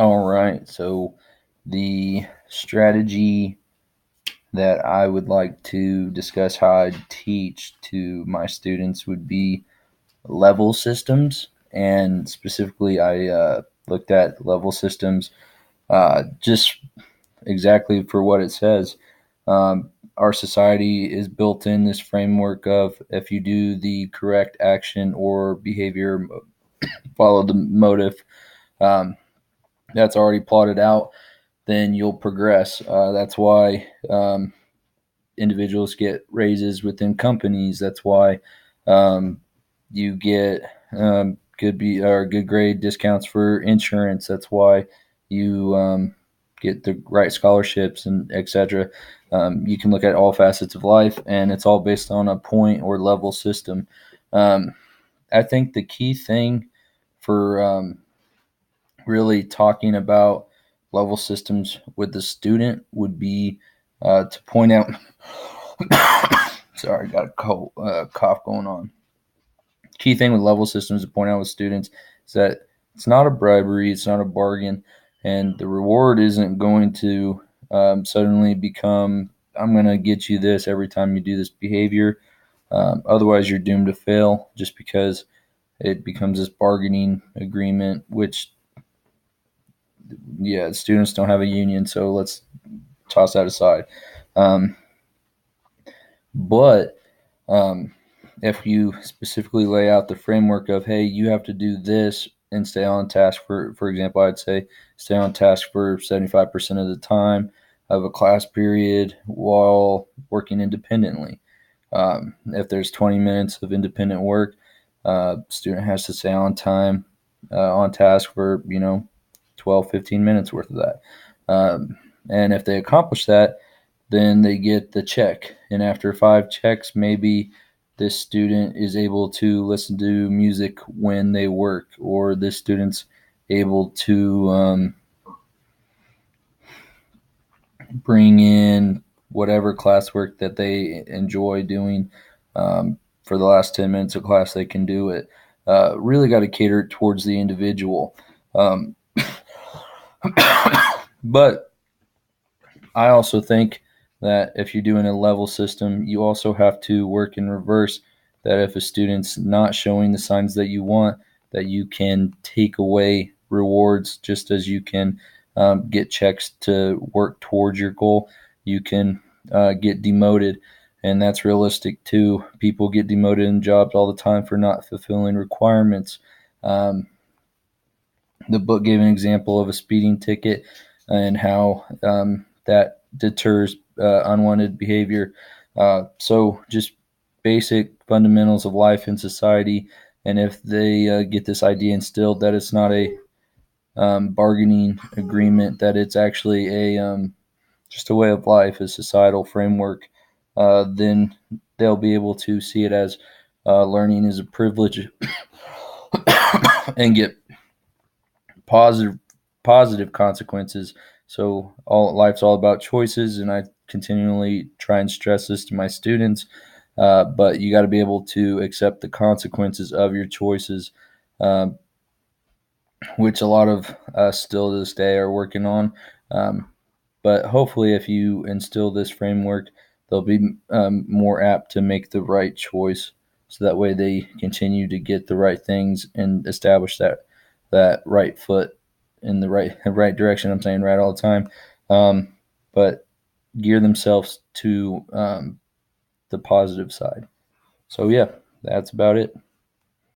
All right. So the strategy that I would like to discuss how I teach to my students would be level systems. And specifically, I looked at level systems just exactly for what it says. Our society is built in this framework of if you do the correct action or behavior, follow the motive, um, that's already plotted out, then you'll progress. That's why individuals get raises within companies. That's why um, you get good grade discounts for insurance. That's why you get the right scholarships and etc. You can look at all facets of life, and it's all based on a point or level system. Um, I think the key thing for really talking about level systems with the student would be to point out. Sorry, got a cough going on. Key thing with level systems to point out with students is that it's not a bribery, it's not a bargain, and the reward isn't going to suddenly become, I'm going to get you this every time you do this behavior. Otherwise, you're doomed to fail just because it becomes this bargaining agreement, which, yeah, students don't have a union, so let's toss that aside. Um, but um, if you specifically lay out the framework of, hey, you have to do this and stay on task for example, I'd say stay on task for 75% of the time of a class period while working independently. If there's 20 minutes of independent work, student has to stay on time, on task for 12, 15 minutes worth of that. And if they accomplish that, then they get the check. And after 5 checks, maybe this student is able to listen to music when they work, or this student's able to bring in whatever classwork that they enjoy doing. For the last 10 minutes of class, they can do it. Really got to cater it towards the individual. Um, but I also think that if you're doing a level system, you also have to work in reverse. That if a student's not showing the signs that you want, that you can take away rewards just as you can get checks to work towards your goal. You can get demoted, and that's realistic too. People get demoted in jobs all the time for not fulfilling requirements. Um, the book gave an example of a speeding ticket and how that deters unwanted behavior. So just basic fundamentals of life in society. And if they get this idea instilled that it's not a bargaining agreement, that it's actually a just a way of life, a societal framework, then they'll be able to see it as learning is a privilege and get positive positive consequences. So all life's all about choices, and I continually try and stress this to my students. But you got to be able to accept the consequences of your choices, um, which a lot of us still to this day are working on. Um, but hopefully, if you instill this framework, they'll be more apt to make the right choice. So that way, they continue to get the right things and establish that right foot in the right direction. I'm saying right all the time, but gear themselves to the positive side. So yeah, that's about it.